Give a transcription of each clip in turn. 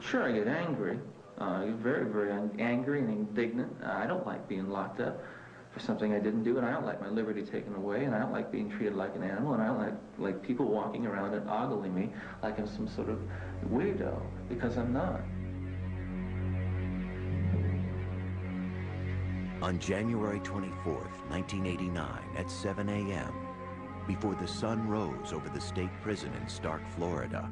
Sure, I get angry. Very, very angry and indignant. I don't like being locked up for something I didn't do, and I don't like my liberty taken away, and I don't like being treated like an animal, and I don't like people walking around and ogling me like I'm some sort of weirdo, because I'm not. On January 24th, 1989, at 7 a.m., before the sun rose over the state prison in Stark, Florida,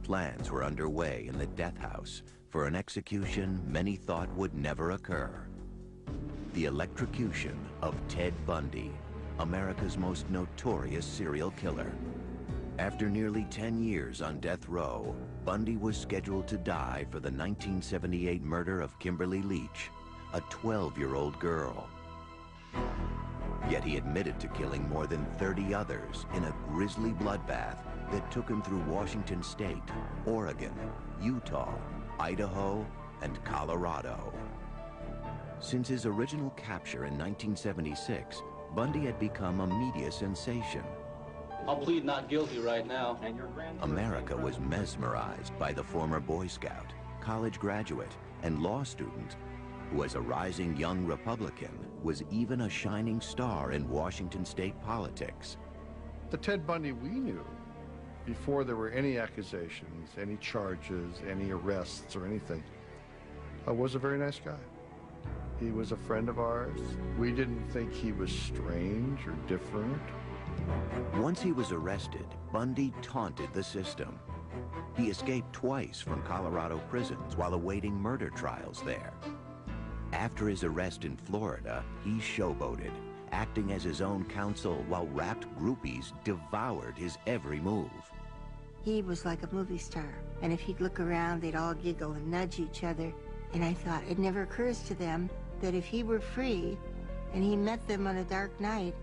plans were underway in the death house for an execution many thought would never occur. The electrocution of Ted Bundy, America's most notorious serial killer. After nearly 10 years on death row, Bundy was scheduled to die for the 1978 murder of Kimberly Leach, a 12-year-old girl. Yet he admitted to killing more than 30 others in a grisly bloodbath that took him through Washington State, Oregon, Utah, Idaho, and Colorado. Since his original capture in 1976, Bundy had become a media sensation. I'll plead not guilty right now. America was mesmerized by the former Boy Scout, college graduate, and law student who, as a rising young Republican, was even a shining star in Washington state politics. The Ted Bundy we knew, before there were any accusations, any charges, any arrests or anything, was a very nice guy. He was a friend of ours. We didn't think he was strange or different. Once he was arrested, Bundy taunted the system. He escaped twice from Colorado prisons while awaiting murder trials there. After his arrest in Florida, he showboated, acting as his own counsel while rapt groupies devoured his every move. He was like a movie star, and if he'd look around, they'd all giggle and nudge each other. And I thought, it never occurs to them that if he were free and he met them on a dark night,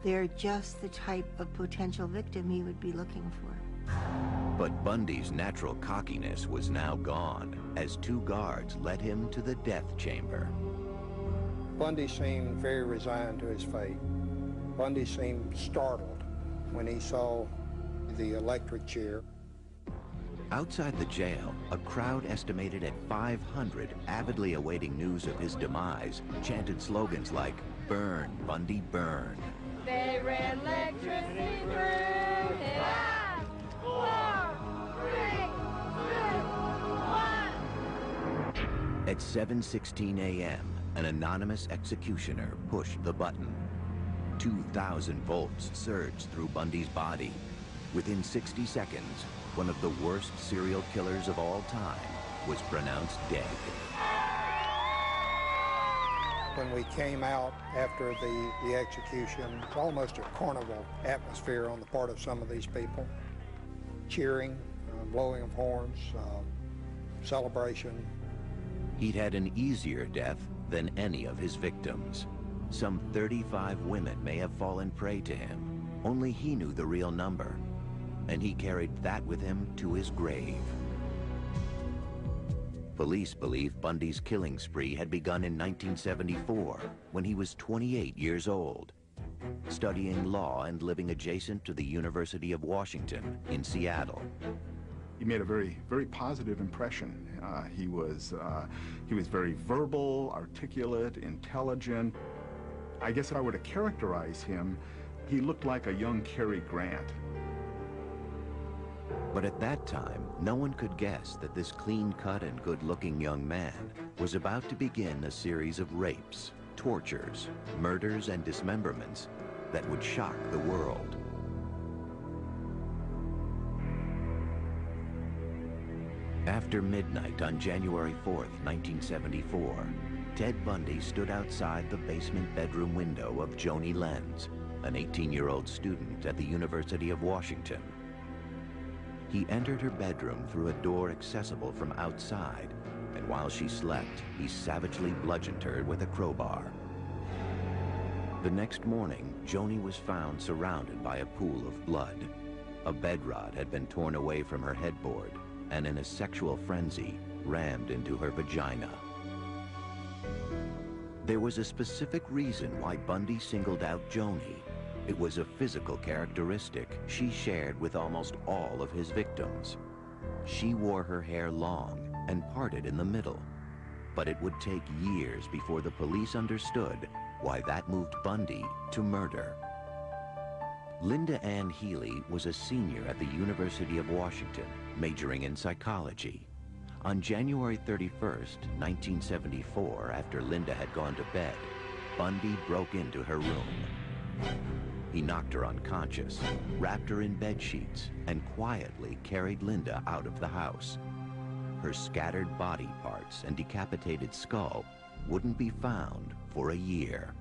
they're just the type of potential victim he would be looking for. But Bundy's natural cockiness was now gone as two guards led him to the death chamber. Bundy seemed very resigned to his fate. Bundy seemed startled when he saw the electric chair. Outside the jail, a crowd estimated at 500 avidly awaiting news of his demise chanted slogans like, "Burn, Bundy, burn." They ran electricity through his eyes. 4, 3, 2, 1. At 7:16 a.m., an anonymous executioner pushed the button. 2,000 volts surged through Bundy's body. Within 60 seconds, one of the worst serial killers of all time was pronounced dead. When we came out after the execution, it's almost a carnival atmosphere on the part of some of these people. Cheering, blowing of horns, celebration. He'd had an easier death than any of his victims. Some 35 women may have fallen prey to him. Only he knew the real number, and he carried that with him to his grave. Police believe Bundy's killing spree had begun in 1974, when he was 28 years old, studying law and living adjacent to the University of Washington in Seattle. He made a very, very positive impression. He was very verbal, articulate, intelligent. I guess if I were to characterize him, he looked like a young Cary Grant. But at that time, no one could guess that this clean-cut and good-looking young man was about to begin a series of rapes, tortures, murders, and dismemberments that would shock the world. After midnight on January 4th, 1974, Ted Bundy stood outside the basement bedroom window of Joni Lenz, an 18-year-old student at the University of Washington. He entered her bedroom through a door accessible from outside, and while she slept, he savagely bludgeoned her with a crowbar. The next morning, Joni was found surrounded by a pool of blood. A bed rod had been torn away from her headboard, and in a sexual frenzy, rammed into her vagina. There was a specific reason why Bundy singled out Joni. It was a physical characteristic she shared with almost all of his victims. She wore her hair long and parted in the middle. But it would take years before the police understood why that moved Bundy to murder. Linda Ann Healy was a senior at the University of Washington, majoring in psychology. On January 31st, 1974, after Linda had gone to bed, Bundy broke into her room. He knocked her unconscious, wrapped her in bed sheets, and quietly carried Linda out of the house. Her scattered body parts and decapitated skull wouldn't be found for a year.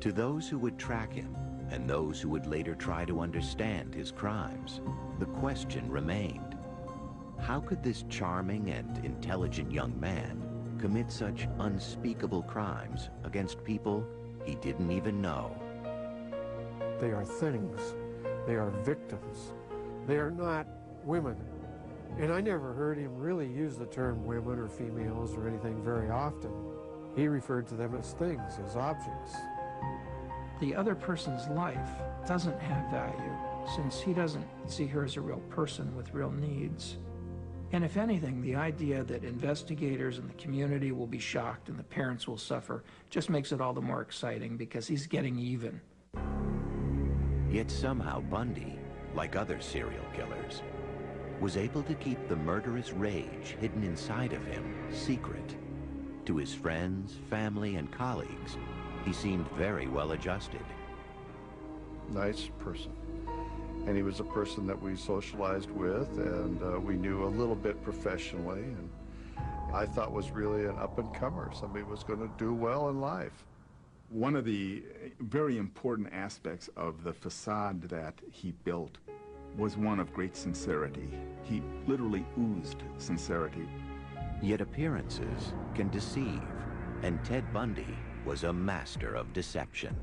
To those who would track him, and those who would later try to understand his crimes, the question remained: how could this charming and intelligent young man commit such unspeakable crimes against people he didn't even know? They are things. They are victims. They are not women. And I never heard him really use the term women or females or anything very often. He referred to them as things, as objects. The other person's life doesn't have value, since he doesn't see her as a real person with real needs. And if anything, the idea that investigators and the community will be shocked and the parents will suffer just makes it all the more exciting, because he's getting even. Yet somehow Bundy, like other serial killers, was able to keep the murderous rage hidden inside of him secret. To his friends, family, and colleagues, he seemed very well adjusted. Nice person. And he was a person that we socialized with, and we knew a little bit professionally, and I thought was really an up-and-comer, somebody who was going to do well in life. One of the very important aspects of the facade that he built was one of great sincerity. He literally oozed sincerity. Yet appearances can deceive, and Ted Bundy was a master of deception.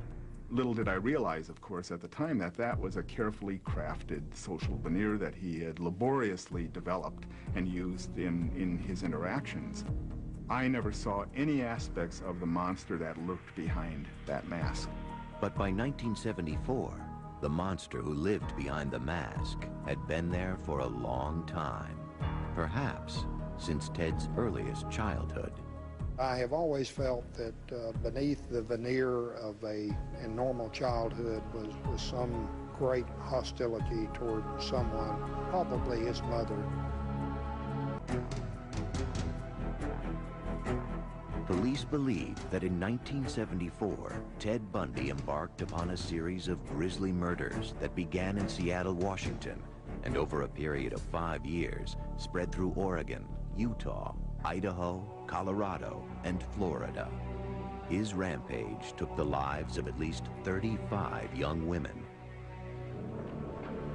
Little did I realize, of course, at the time that that was a carefully crafted social veneer that he had laboriously developed and used in his interactions. I never saw any aspects of the monster that lurked behind that mask. But by 1974, the monster who lived behind the mask had been there for a long time, perhaps since Ted's earliest childhood. I have always felt that beneath the veneer of a normal childhood was some great hostility toward someone, probably his mother. Police believe that in 1974, Ted Bundy embarked upon a series of grisly murders that began in Seattle, Washington, and over a period of 5 years spread through Oregon, Utah, Idaho, Colorado, and Florida. His rampage took the lives of at least 35 young women.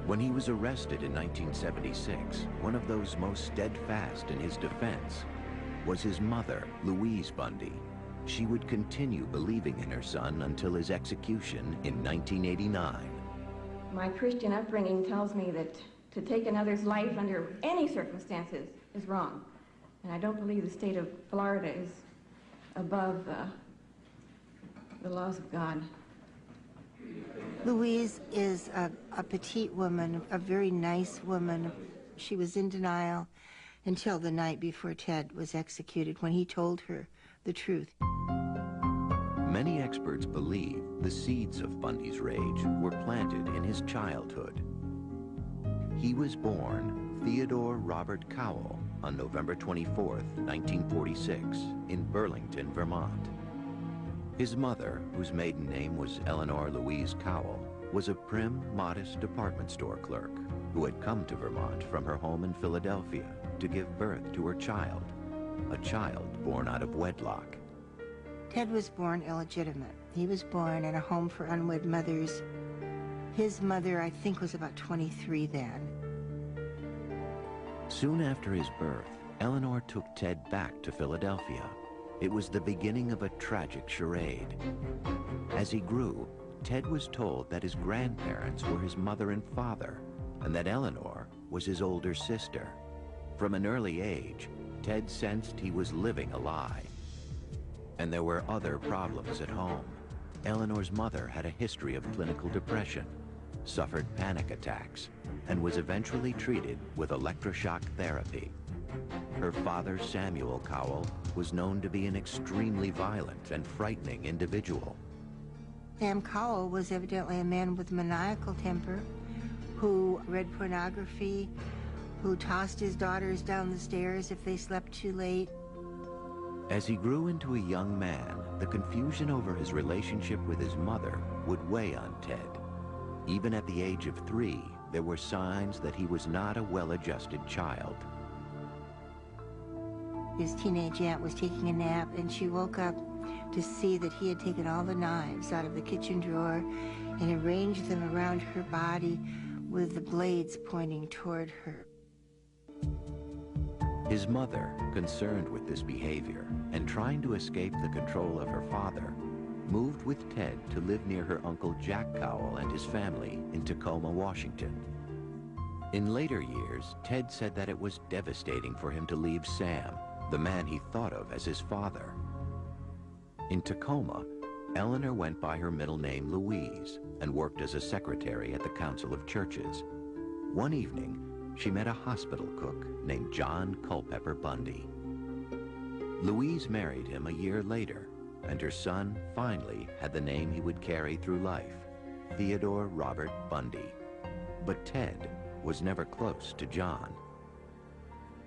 When he was arrested in 1976, one of those most steadfast in his defense was his mother, Louise Bundy. She would continue believing in her son until his execution in 1989. My Christian upbringing tells me that to take another's life under any circumstances is wrong. And I don't believe the state of Florida is above the laws of God. Louise is a petite woman, a very nice woman. She was in denial until the night before Ted was executed, when he told her the truth. Many experts believe the seeds of Bundy's rage were planted in his childhood. He was born Theodore Robert Cowell on November 24th, 1946, in Burlington, Vermont. His mother, whose maiden name was Eleanor Louise Cowell, was a prim, modest department store clerk who had come to Vermont from her home in Philadelphia to give birth to her child, a child born out of wedlock. Ted was born illegitimate. He was born in a home for unwed mothers. His mother, I think, was about 23 then. Soon after his birth, Eleanor took Ted back to Philadelphia. It was the beginning of a tragic charade. As he grew, Ted was told that his grandparents were his mother and father, and that Eleanor was his older sister. From an early age, Ted sensed he was living a lie. And there were other problems at home. Eleanor's mother had a history of clinical depression, suffered panic attacks, and was eventually treated with electroshock therapy. Her father, Samuel Cowell, was known to be an extremely violent and frightening individual. Sam Cowell was evidently a man with maniacal temper who read pornography, who tossed his daughters down the stairs if they slept too late. As he grew into a young man, the confusion over his relationship with his mother would weigh on Ted. Even at the age of 3, there were signs that he was not a well-adjusted child. His teenage aunt was taking a nap, and she woke up to see that he had taken all the knives out of the kitchen drawer and arranged them around her body with the blades pointing toward her. His mother, concerned with this behavior and trying to escape the control of her father, moved with Ted to live near her Uncle Jack Cowell and his family in Tacoma, Washington. In later years, Ted said that it was devastating for him to leave Sam, the man he thought of as his father. In Tacoma, Eleanor went by her middle name Louise and worked as a secretary at the Council of Churches. One evening, she met a hospital cook named John Culpeper Bundy. Louise married him a year later, and her son finally had the name he would carry through life, Theodore Robert Bundy. But Ted was never close to John.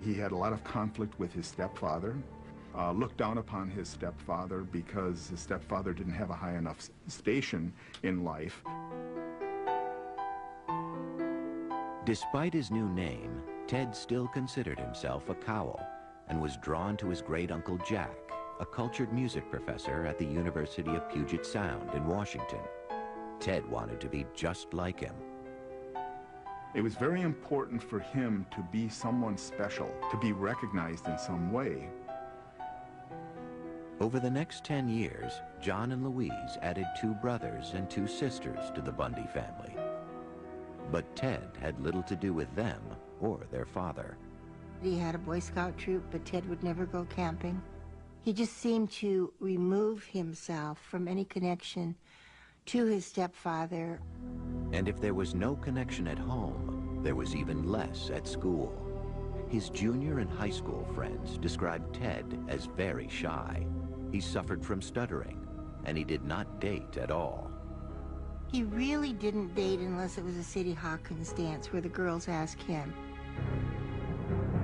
He had a lot of conflict with his stepfather, looked down upon his stepfather because his stepfather didn't have a high enough station in life. Despite his new name, Ted still considered himself a Cowell and was drawn to his great-uncle Jack, a cultured music professor at the University of Puget Sound in Washington. Ted wanted to be just like him. It was very important for him to be someone special, to be recognized in some way. Over the next 10 years, John and Louise added 2 brothers and 2 sisters to the Bundy family. But Ted had little to do with them or their father. He had a Boy Scout troop, but Ted would never go camping. He just seemed to remove himself from any connection to his stepfather. And if there was no connection at home, there was even less at school. His junior and high school friends described Ted as very shy. He suffered from stuttering, and he did not date at all. He really didn't date unless it was a Sadie Hawkins dance where the girls asked him.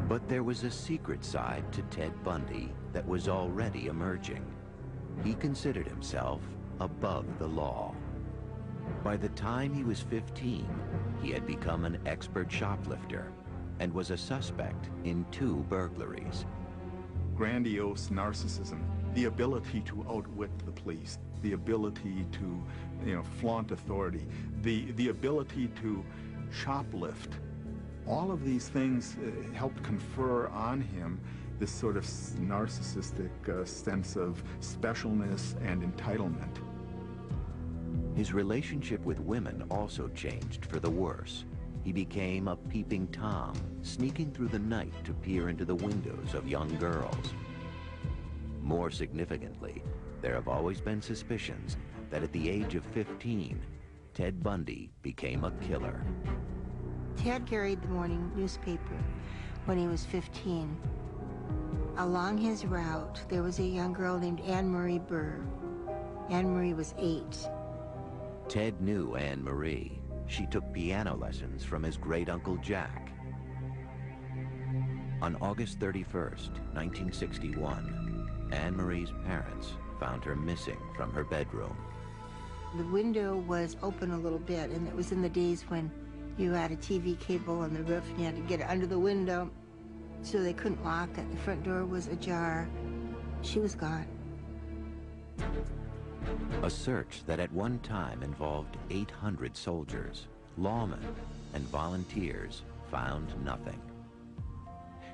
But there was a secret side to Ted Bundy that was already emerging. He considered himself above the law. By the time he was 15, he had become an expert shoplifter and was a suspect in 2 burglaries. Grandiose narcissism, the ability to outwit the police, the ability to, flaunt authority, the ability to shoplift. All of these things helped confer on him this sort of narcissistic sense of specialness and entitlement. His relationship with women also changed for the worse. He became a peeping Tom, sneaking through the night to peer into the windows of young girls. More significantly, there have always been suspicions that at the age of 15, Ted Bundy became a killer. Ted carried the morning newspaper when he was 15. Along his route, there was a young girl named Anne Marie Burr. Anne Marie was 8. Ted knew Anne Marie. She took piano lessons from his great-uncle Jack. On August 31st, 1961, Anne Marie's parents found her missing from her bedroom. The window was open a little bit, and it was in the days when you had a TV cable on the roof and you had to get it under the window, so they couldn't lock it. The front door was ajar. She was gone. A search that at one time involved 800 soldiers, lawmen, and volunteers found nothing.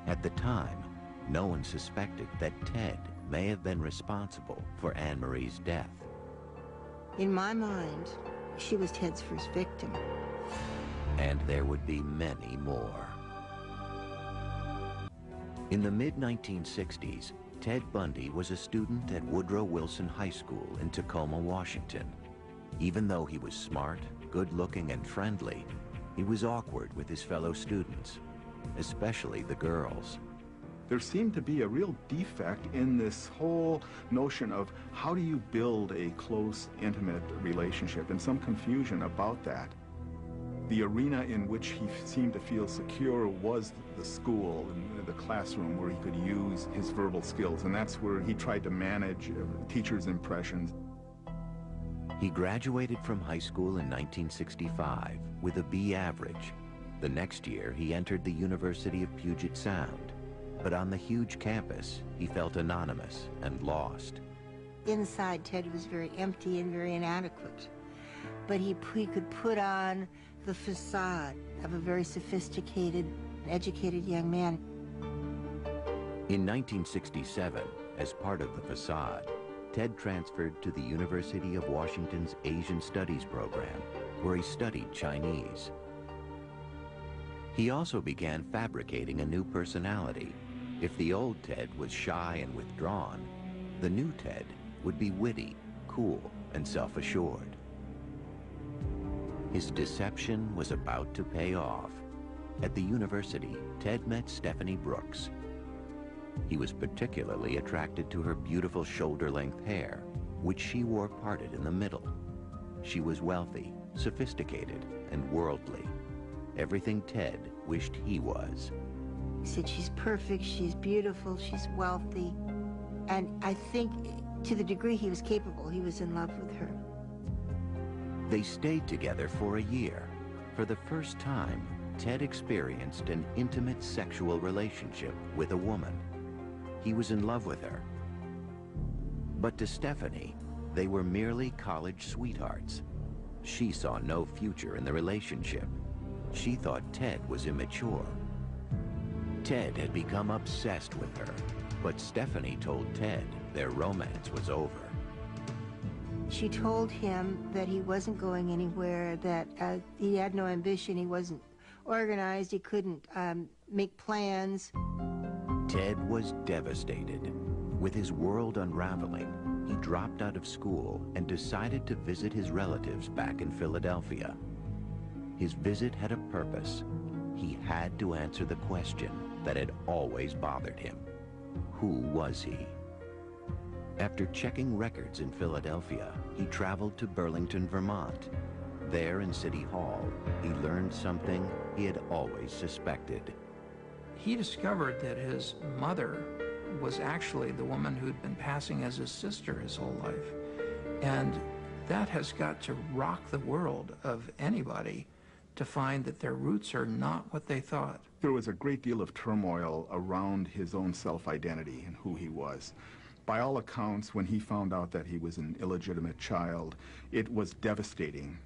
At the time, no one suspected that Ted may have been responsible for Anne Marie's death. In my mind, she was Ted's first victim. And there would be many more. In the mid-1960s, Ted Bundy was a student at Woodrow Wilson High School in Tacoma, Washington. Even though he was smart, good-looking, and friendly, he was awkward with his fellow students, especially the girls. There seemed to be a real defect in this whole notion of how do you build a close, intimate relationship, and some confusion about that. The arena in which he seemed to feel secure was the school and the classroom where he could use his verbal skills, and that's where he tried to manage teachers' impressions. He graduated from high school in 1965 with a B average. The next year, he entered the University of Puget Sound. But on the huge campus, he felt anonymous and lost. Inside, Ted was very empty and very inadequate. But he could put on the facade of a very sophisticated, educated young man. In 1967, as part of the facade, Ted transferred to the University of Washington's Asian Studies program, where he studied Chinese. He also began fabricating a new personality. If the old Ted was shy and withdrawn, the new Ted would be witty, cool, and self-assured. His deception was about to pay off. At the university, Ted met Stephanie Brooks. He was particularly attracted to her beautiful shoulder-length hair, which she wore parted in the middle. She was wealthy, sophisticated, and worldly. Everything Ted wished he was. He said, she's perfect, she's beautiful, she's wealthy. And I think to the degree he was capable, he was in love with her. They stayed together for a year. For the first time, Ted experienced an intimate sexual relationship with a woman. He was in love with her. But to Stephanie, they were merely college sweethearts. She saw no future in the relationship. She thought Ted was immature. Ted had become obsessed with her, but Stephanie told Ted their romance was over. She told him that he wasn't going anywhere, that he had no ambition, he wasn't organized, he couldn't make plans. Ted was devastated. With his world unraveling, he dropped out of school and decided to visit his relatives back in Philadelphia. His visit had a purpose. He had to answer the question that had always bothered him. Who was he? After checking records in Philadelphia, he traveled to Burlington, Vermont. There in City Hall, he learned something he had always suspected. He discovered that his mother was actually the woman who'd been passing as his sister his whole life. And that has got to rock the world of anybody to find that their roots are not what they thought. There was a great deal of turmoil around his own self-identity and who he was. By all accounts, when he found out that he was an illegitimate child, it was devastating.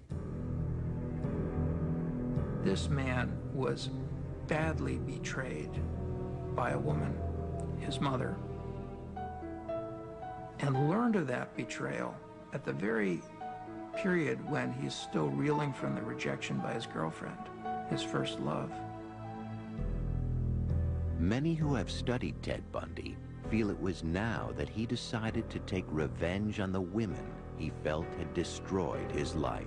This man was badly betrayed by a woman, his mother, and learned of that betrayal at the very period when he's still reeling from the rejection by his girlfriend, his first love. Many who have studied Ted Bundy feel it was now that he decided to take revenge on the women he felt had destroyed his life.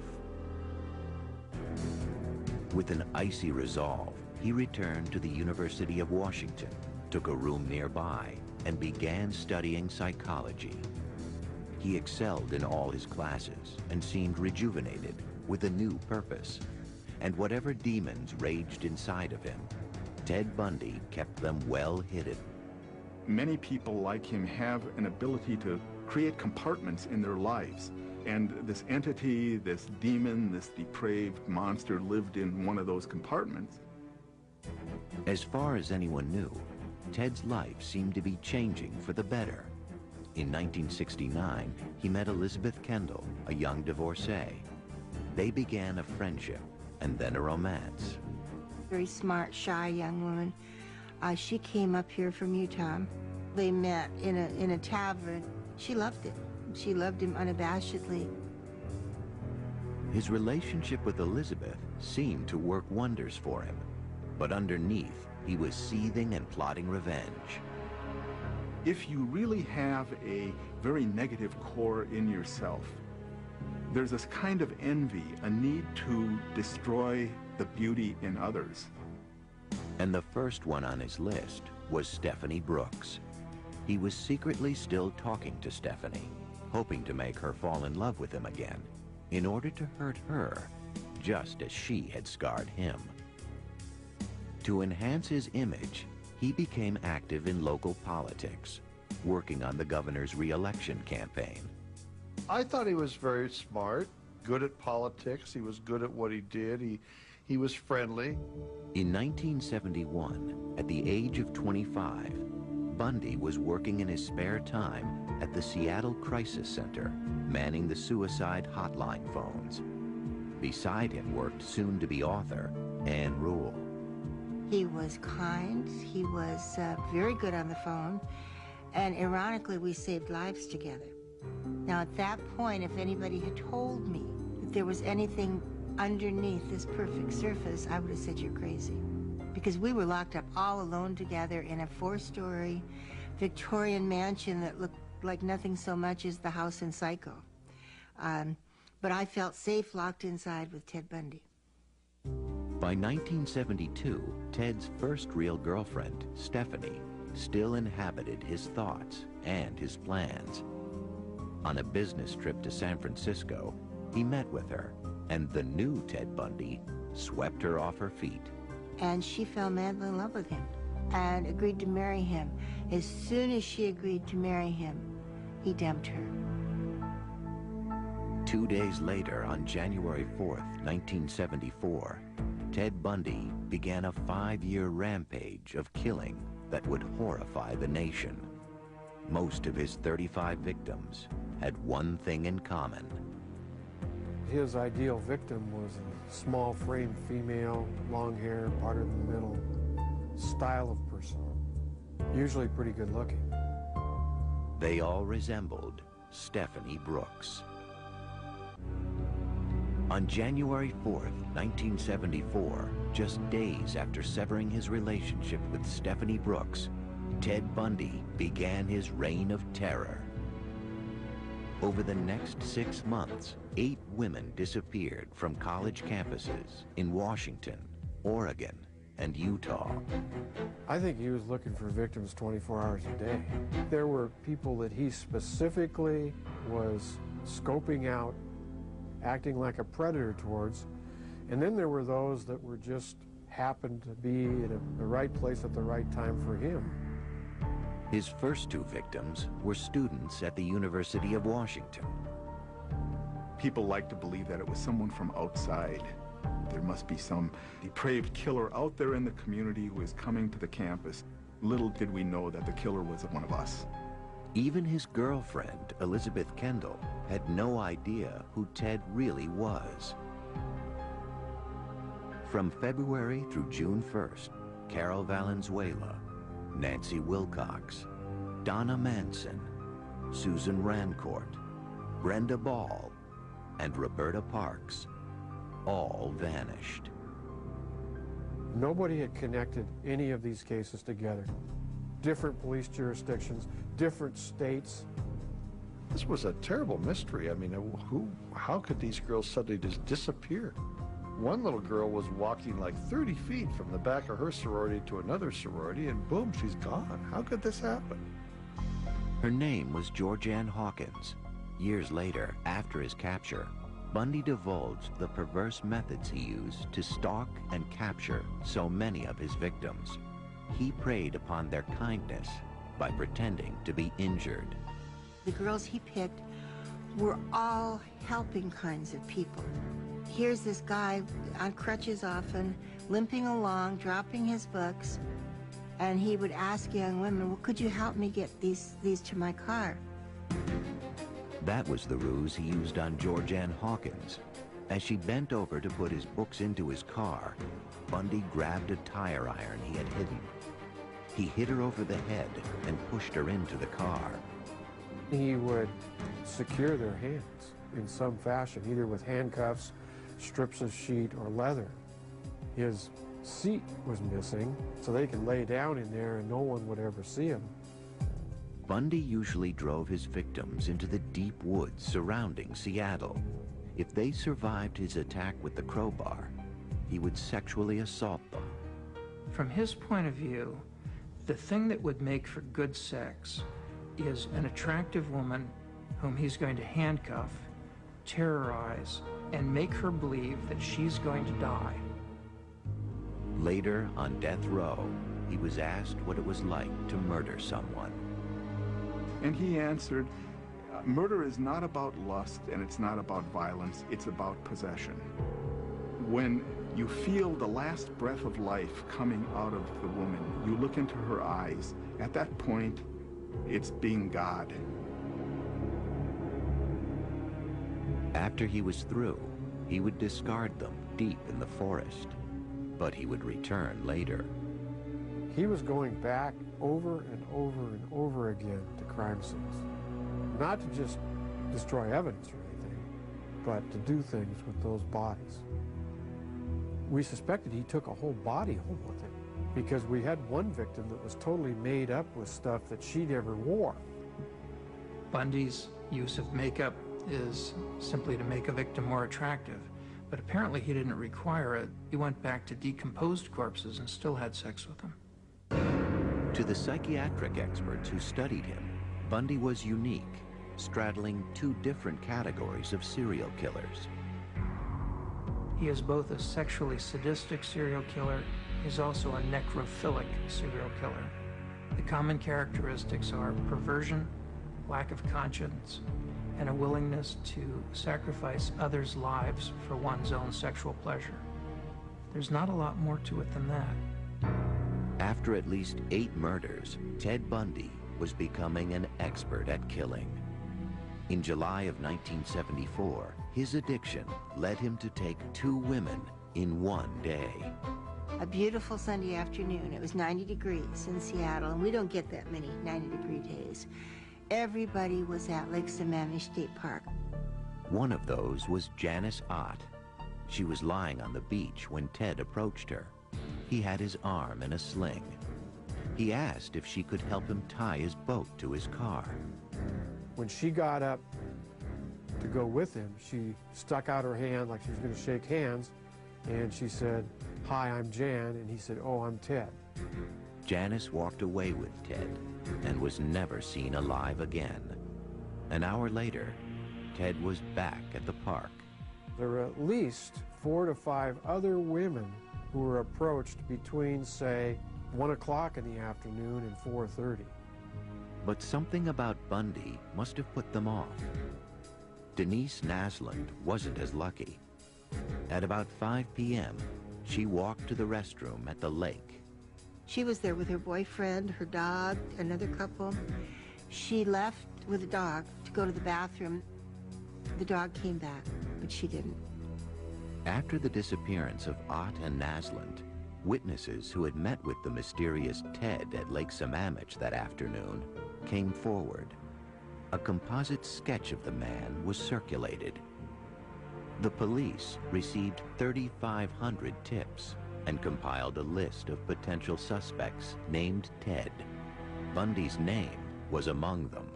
With an icy resolve, he returned to the University of Washington, took a room nearby, and began studying psychology. He excelled in all his classes and seemed rejuvenated with a new purpose. And whatever demons raged inside of him, Ted Bundy kept them well hidden. Many people like him have an ability to create compartments in their lives. And this entity, this demon, this depraved monster lived in one of those compartments. As far as anyone knew, Ted's life seemed to be changing for the better. In 1969, he met Elizabeth Kendall, a young divorcee. They began a friendship and then a romance. Very smart, shy young woman. She came up here from Utah. They met in a tavern. She loved it. She loved him unabashedly. His relationship with Elizabeth seemed to work wonders for him, but underneath, he was seething and plotting revenge. If you really have a very negative core in yourself, there's this kind of envy, a need to destroy the beauty in others. And the first one on his list was Stephanie Brooks. He was secretly still talking to Stephanie, hoping to make her fall in love with him again, in order to hurt her, just as she had scarred him. To enhance his image, he became active in local politics, working on the governor's re-election campaign. I thought he was very smart, good at politics. He was good at what he did. He was friendly. In 1971, at the age of 25, Bundy was working in his spare time at the Seattle Crisis Center, manning the suicide hotline phones. Beside him worked soon-to-be author Ann Rule. He was kind, he was very good on the phone, and ironically, we saved lives together. Now, at that point, if anybody had told me that there was anything underneath this perfect surface, I would have said, you're crazy. Because we were locked up all alone together in a 4-story Victorian mansion that looked like nothing so much as the house in Psycho. But I felt safe locked inside with Ted Bundy. By 1972, Ted's first real girlfriend, Stephanie, still inhabited his thoughts and his plans. On a business trip to San Francisco, he met with her, and the new Ted Bundy swept her off her feet. And she fell madly in love with him and agreed to marry him. As soon as she agreed to marry him, he dumped her. 2 days later, on January 4th, 1974, Ted Bundy began a 5-year rampage of killing that would horrify the nation. Most of his 35 victims had one thing in common. His ideal victim was a small-framed female, long hair, parted in the middle, style of person, usually pretty good-looking. They all resembled Stephanie Brooks. On January 4th, 1974, just days after severing his relationship with Stephanie Brooks, Ted Bundy began his reign of terror. Over the next 6 months, 8 women disappeared from college campuses in Washington, Oregon, and Utah. I think he was looking for victims 24 hours a day. There were people that he specifically was scoping out, acting like a predator towards, and then there were those that were just happened to be in the right place at the right time for him. His first 2 victims were students at the University of Washington. People like to believe that it was someone from outside. There must be some depraved killer out there in the community who is coming to the campus. Little did we know that the killer was one of us. Even his girlfriend, Elizabeth Kendall, had no idea who Ted really was. From February through June 1st, Carol Valenzuela, Nancy Wilcox, Donna Manson, Susan Rancourt, Brenda Ball, and Roberta Parks all vanished. Nobody had connected any of these cases together. Different police jurisdictions, different states. This was a terrible mystery. I mean, how could these girls suddenly just disappear? One little girl was walking like 30 feet from the back of her sorority to another sorority, and boom, she's gone. How could this happen? Her name was Georgianne Hawkins. Years later, after his capture, Bundy divulged the perverse methods he used to stalk and capture so many of his victims. He preyed upon their kindness by pretending to be injured. The girls he picked were all helping kinds of people. Here's this guy on crutches often, limping along, dropping his books, and he would ask young women, well, could you help me get these to my car? That was the ruse he used on Georgianne Hawkins. As she bent over to put his books into his car, Bundy grabbed a tire iron he had hidden. He hit her over the head and pushed her into the car. He would secure their hands in some fashion, either with handcuffs, strips of sheet, or leather. His seat was missing, so they could lay down in there and no one would ever see him. Bundy usually drove his victims into the deep woods surrounding Seattle. If they survived his attack with the crowbar, he would sexually assault them. From his point of view, The thing that would make for good sex is an attractive woman whom he's going to handcuff, terrorize, and make her believe that she's going to die. Later, on death row, he was asked what it was like to murder someone. And he answered, murder is not about lust and it's not about violence, it's about possession. When you feel the last breath of life coming out of the woman, you look into her eyes. At that point, it's being God. After he was through, he would discard them deep in the forest, but he would return later. He was going back over and over and over again to crime scenes. Not to just destroy evidence or anything, but to do things with those bodies. We suspected he took a whole body home with him because we had one victim that was totally made up with stuff that she never wore. Bundy's use of makeup is simply to make a victim more attractive, but apparently he didn't require it. He went back to decomposed corpses and still had sex with them. To the psychiatric experts who studied him, Bundy was unique, straddling two different categories of serial killers. He is both a sexually sadistic serial killer. He's also a necrophilic serial killer. The common characteristics are perversion, lack of conscience, and a willingness to sacrifice others' lives for one's own sexual pleasure. There's not a lot more to it than that. After at least 8 murders, Ted Bundy was becoming an expert at killing. In July of 1974, his addiction led him to take 2 women in one day. A beautiful Sunday afternoon. It was 90 degrees in Seattle, and we don't get that many 90-degree days. Everybody was at Lake Sammamish State Park. One of those was Janice Ott. She was lying on the beach when Ted approached her. He had his arm in a sling. He asked if she could help him tie his boat to his car. When she got up to go with him, she stuck out her hand like she was going to shake hands, and she said, "Hi, I'm Jan," and he said, "Oh, I'm Ted." Janice walked away with Ted and was never seen alive again. An hour later, Ted was back at the park. There were at least 4 to 5 other women who were approached between, say, 1 o'clock in the afternoon and 4:30. But something about Bundy must have put them off. Denise Naslund wasn't as lucky. At about 5 p.m., she walked to the restroom at the lake. She was there with her boyfriend, her dog, another couple. She left with the dog to go to the bathroom. The dog came back, but she didn't. After the disappearance of Ott and Naslund, witnesses who had met with the mysterious Ted at Lake Sammamish that afternoon came forward. A composite sketch of the man was circulated. The police received 3,500 tips and compiled a list of potential suspects named Ted. Bundy's name was among them.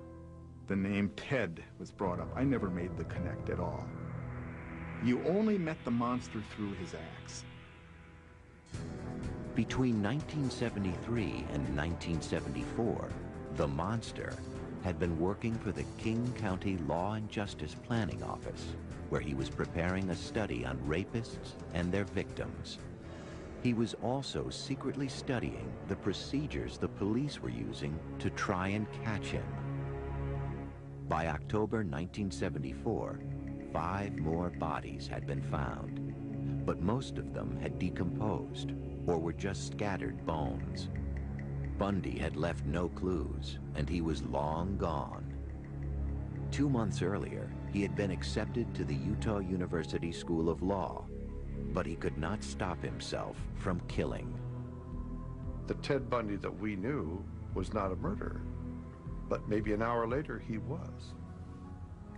The name Ted was brought up. I never made the connect at all. You only met the monster through his acts. Between 1973 and 1974, the monster had been working for the King County Law and Justice Planning Office, where he was preparing a study on rapists and their victims. He was also secretly studying the procedures the police were using to try and catch him. By October 1974, 5 more bodies had been found, but most of them had decomposed or were just scattered bones. Bundy had left no clues, and he was long gone. 2 months earlier, he had been accepted to the Utah University School of Law, but he could not stop himself from killing. The Ted Bundy that we knew was not a murderer, but maybe an hour later he was.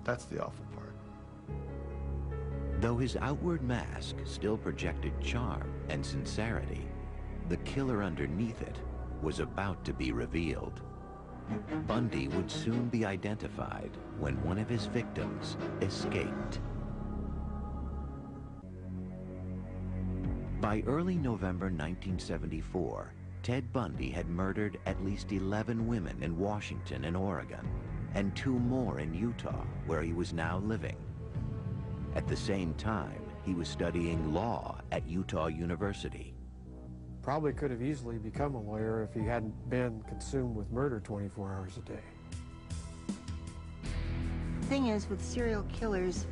That's the awful part. Though his outward mask still projected charm and sincerity, the killer underneath it was about to be revealed. Bundy would soon be identified when one of his victims escaped. By early November 1974, Ted Bundy had murdered at least 11 women in Washington and Oregon, and 2 more in Utah, where he was now living. At the same time, he was studying law at Utah University. Probably could have easily become a lawyer if he hadn't been consumed with murder 24 hours a day. The thing is, with serial killers,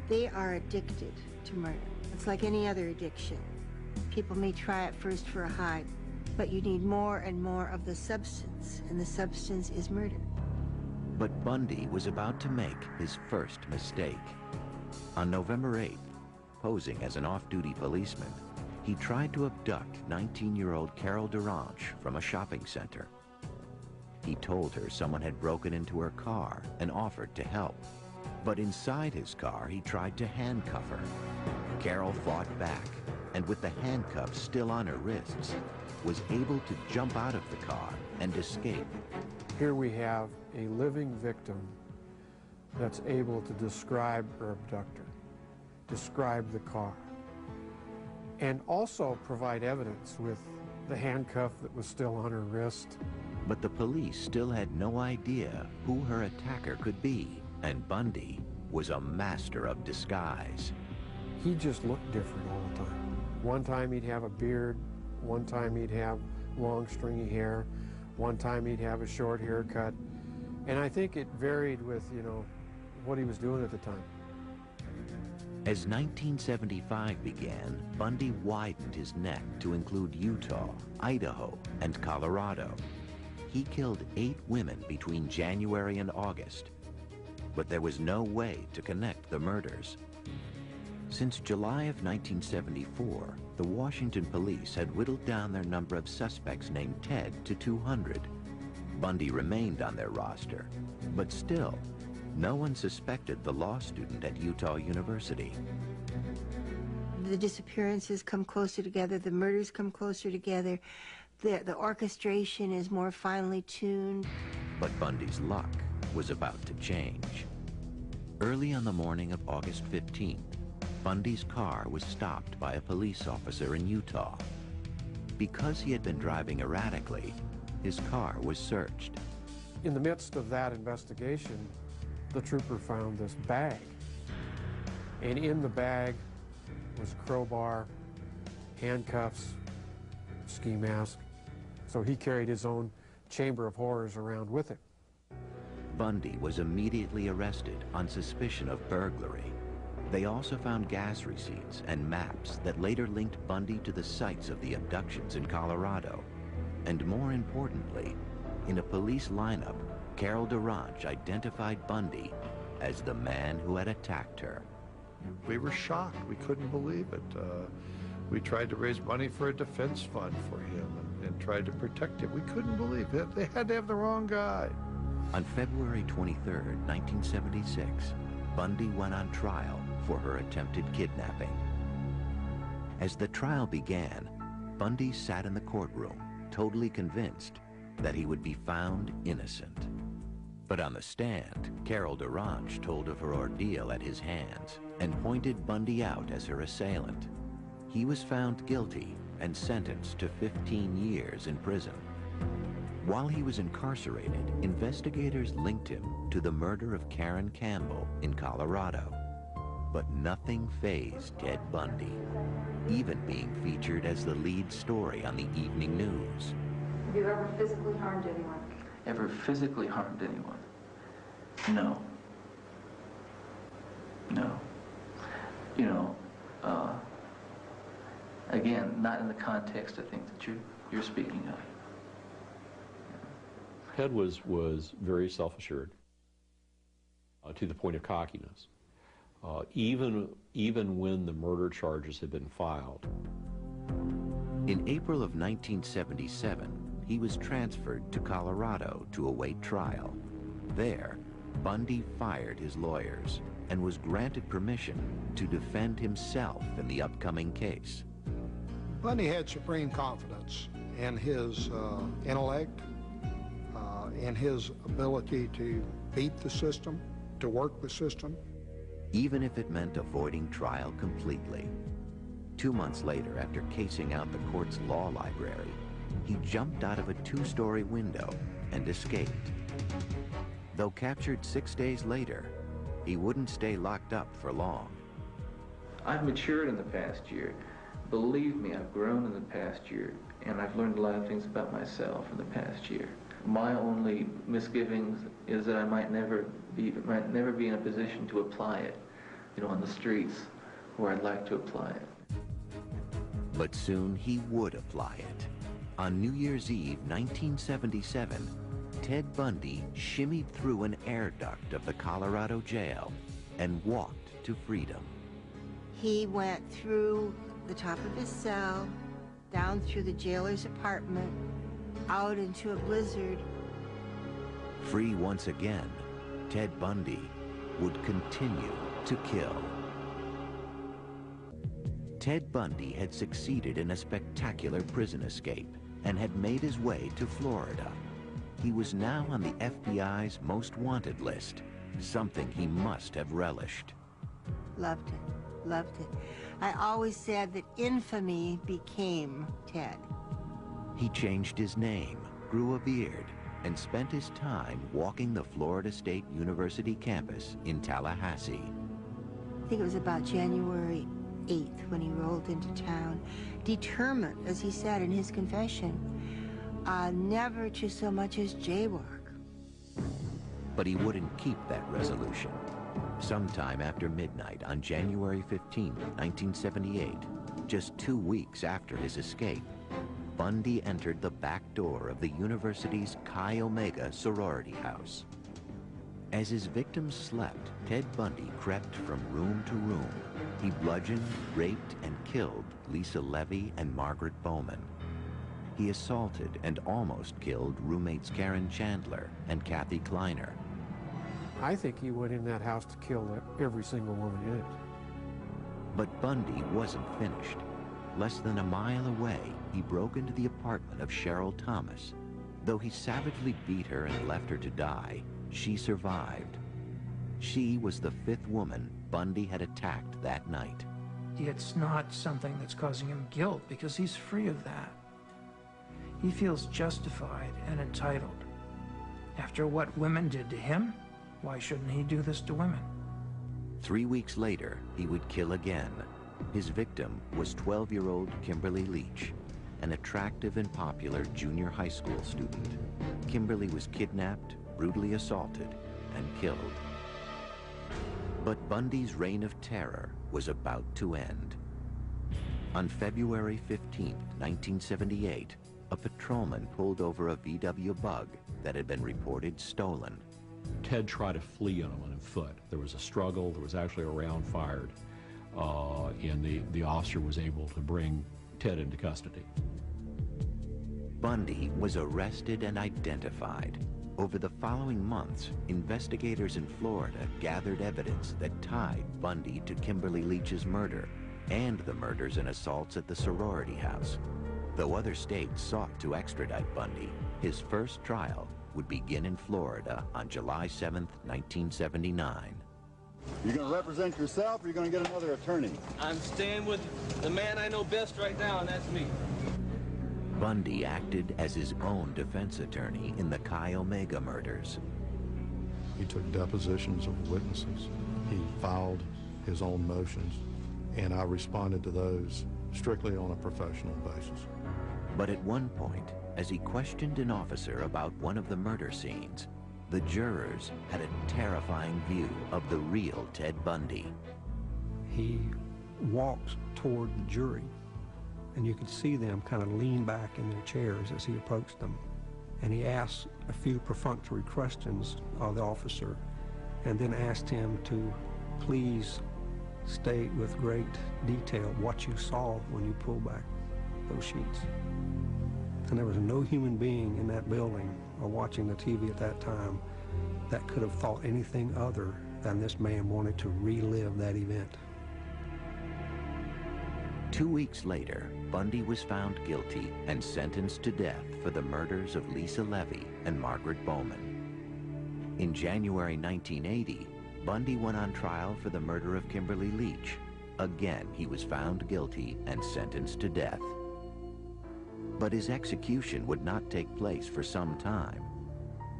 they are addicted to murder. It's like any other addiction. People may try it first for a high, but you need more and more of the substance, and the substance is murder. But Bundy was about to make his first mistake. On November 8th, posing as an off-duty policeman, he tried to abduct 19-year-old Carol Duranche from a shopping center. He told her someone had broken into her car and offered to help. But inside his car, he tried to handcuff her. Carol fought back, and with the handcuffs still on her wrists, was able to jump out of the car and escape. Here we have a living victim that's able to describe her abductor, describe the car, and also provide evidence with the handcuff that was still on her wrist. But the police still had no idea who her attacker could be, and Bundy was a master of disguise. He just looked different all the time. One time he'd have a beard, one time he'd have long stringy hair, one time he'd have a short haircut, and I think it varied with, what he was doing at the time. As 1975 began, Bundy widened his net to include Utah, Idaho, and Colorado. He killed 8 women between January and August, but there was no way to connect the murders. Since July of 1974, the Washington police had whittled down their number of suspects named Ted to 200. Bundy remained on their roster, but still, no one suspected the law student at Utah University. The disappearances come closer together, the murders come closer together, the orchestration is more finely tuned. But Bundy's luck was about to change. Early on the morning of August 15th, Bundy's car was stopped by a police officer in Utah. Because he had been driving erratically, his car was searched. In the midst of that investigation, the trooper found this bag. And in the bag was a crowbar, handcuffs, ski mask. So he carried his own chamber of horrors around with him. Bundy was immediately arrested on suspicion of burglary. They also found gas receipts and maps that later linked Bundy to the sites of the abductions in Colorado. And more importantly, in a police lineup, Carol Duranche identified Bundy as the man who had attacked her. We were shocked. We couldn't believe it. We tried to raise money for a defense fund for him and tried to protect him. We couldn't believe it. They had to have the wrong guy. On February 23rd, 1976, Bundy went on trial for her attempted kidnapping. As the trial began, Bundy sat in the courtroom, totally convinced that he would be found innocent. But on the stand, Carol Duranche told of her ordeal at his hands and pointed Bundy out as her assailant. He was found guilty and sentenced to 15 years in prison. While he was incarcerated, investigators linked him to the murder of Karen Campbell in Colorado. But nothing fazed Ted Bundy, even being featured as the lead story on the evening news. Have you ever physically harmed anyone? Ever physically harmed anyone? No. No. Again, not in the context, I think, that you're speaking of. Ted was very self-assured to the point of cockiness. Even when the murder charges had been filed. In April of 1977, he was transferred to Colorado to await trial. There, Bundy fired his lawyers and was granted permission to defend himself in the upcoming case. Bundy had supreme confidence in his intellect, in his ability to beat the system, to work the system. Even if it meant avoiding trial completely. 2 months later, after casing out the court's law library, he jumped out of a 2-story window and escaped. Though captured 6 days later, he wouldn't stay locked up for long. I've matured in the past year. Believe me, I've grown in the past year, and I've learned a lot of things about myself in the past year. My only misgivings is that I might never be in a position to apply it, on the streets where I'd like to apply it. But soon he would apply it. On New Year's Eve, 1977, Ted Bundy shimmied through an air duct of the Colorado jail and walked to freedom. He went through the top of his cell, down through the jailer's apartment, out into a blizzard. Free once again, Ted Bundy would continue to kill. Ted Bundy had succeeded in a spectacular prison escape and had made his way to Florida. He was now on the FBI's most wanted list, something he must have relished. Loved it, loved it. I always said that infamy became Ted. He changed his name, grew a beard, and spent his time walking the Florida State University campus in Tallahassee. I think it was about January 8th when he rolled into town, determined, as he said in his confession, never to so much as jaywalk. But he wouldn't keep that resolution. Sometime after midnight on January 15, 1978, just 2 weeks after his escape, Bundy entered the back door of the university's Chi Omega sorority house. As his victims slept, Ted Bundy crept from room to room. He bludgeoned, raped, and killed Lisa Levy and Margaret Bowman. He assaulted and almost killed roommates Karen Chandler and Kathy Kleiner. I think he went in that house to kill every single woman in it. But Bundy wasn't finished. Less than a mile away, he broke into the apartment of Cheryl Thomas. Though he savagely beat her and left her to die, she survived. She was the 5th woman Bundy had attacked that night. It's not something that's causing him guilt because he's free of that. He feels justified and entitled. After what women did to him, why shouldn't he do this to women? 3 weeks later, he would kill again. His victim was 12-year-old Kimberly Leach, an attractive and popular junior high school student. Kimberly was kidnapped, brutally assaulted, and killed. But Bundy's reign of terror was about to end. On February 15, 1978, a patrolman pulled over a VW Bug that had been reported stolen. Ted tried to flee on foot. There was a struggle. There was actually a round fired, and the officer was able to bring Ted into custody. Bundy was arrested and identified. Over the following months, investigators in Florida gathered evidence that tied Bundy to Kimberly Leach's murder and the murders and assaults at the sorority house. Though other states sought to extradite Bundy, his first trial would begin in Florida on July 7, 1979. You going to represent yourself, or you going to get another attorney? I'm staying with the man I know best right now, and that's me. Bundy acted as his own defense attorney in the Chi Omega murders. He took depositions of witnesses. He filed his own motions, and I responded to those strictly on a professional basis. But at one point, as he questioned an officer about one of the murder scenes, the jurors had a terrifying view of the real Ted Bundy. He walked toward the jury, and you could see them kind of lean back in their chairs as he approached them. And he asked a few perfunctory questions of the officer, and then asked him to please state with great detail what you saw when you pulled back those sheets. And there was no human being in that building or watching the TV at that time that could have thought anything other than this man wanted to relive that event. 2 weeks later, Bundy was found guilty and sentenced to death for the murders of Lisa Levy and Margaret Bowman. In January 1980, Bundy went on trial for the murder of Kimberly Leach. Again, he was found guilty and sentenced to death. But his execution would not take place for some time.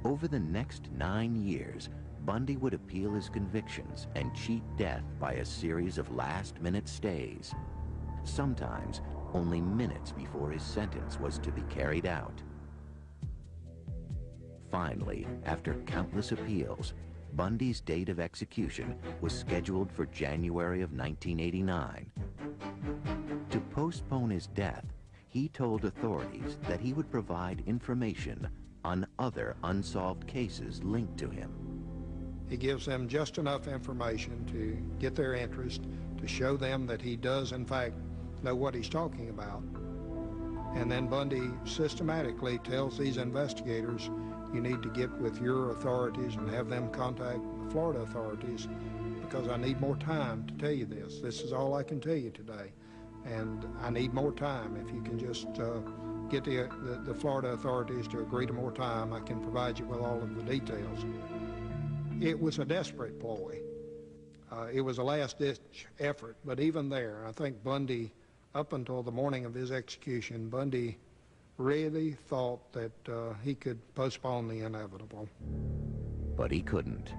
Over the next 9 years, Bundy would appeal his convictions and cheat death by a series of last-minute stays, sometimes only minutes before his sentence was to be carried out. Finally, after countless appeals, Bundy's date of execution was scheduled for January of 1989. To postpone his death, he told authorities that he would provide information on other unsolved cases linked to him. He gives them just enough information to get their interest, to show them that he does, in fact, know what he's talking about. And then Bundy systematically tells these investigators, you need to get with your authorities and have them contact the Florida authorities because I need more time to tell you this. This is all I can tell you today. And I need more time. If you can just get the Florida authorities to agree to more time, I can provide you with all of the details. It was a desperate ploy. It was a last-ditch effort, but even there, I think Bundy, up until the morning of his execution, Bundy really thought that he could postpone the inevitable. But he couldn't.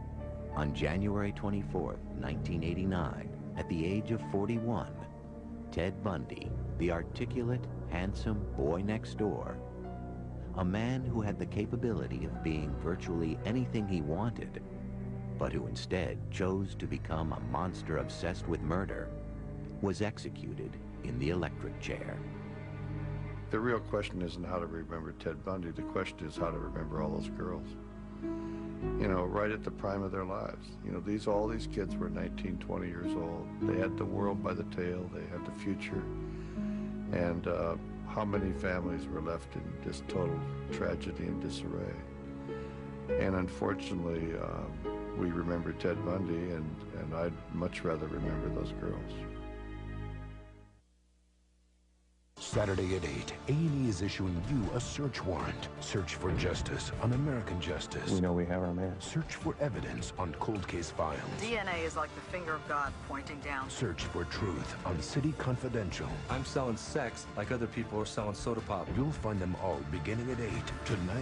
On January 24th, 1989, at the age of 41, Ted Bundy, the articulate, handsome boy next door, a man who had the capability of being virtually anything he wanted, but who instead chose to become a monster obsessed with murder, was executed in the electric chair. The real question isn't how to remember Ted Bundy. The question is how to remember all those girls. You know, right at the prime of their lives. You know, all these kids were 19, 20 years old. They had the world by the tail. They had the future. And how many families were left in just total tragedy and disarray. And unfortunately, we remember Ted Bundy, and I'd much rather remember those girls. Saturday at 8, A&E is issuing you a search warrant. Search for justice on American Justice. We know we have our man. Search for evidence on cold case files. DNA is like the finger of God pointing down. Search for truth on City Confidential. I'm selling sex like other people are selling soda pop. You'll find them all beginning at 8 tonight.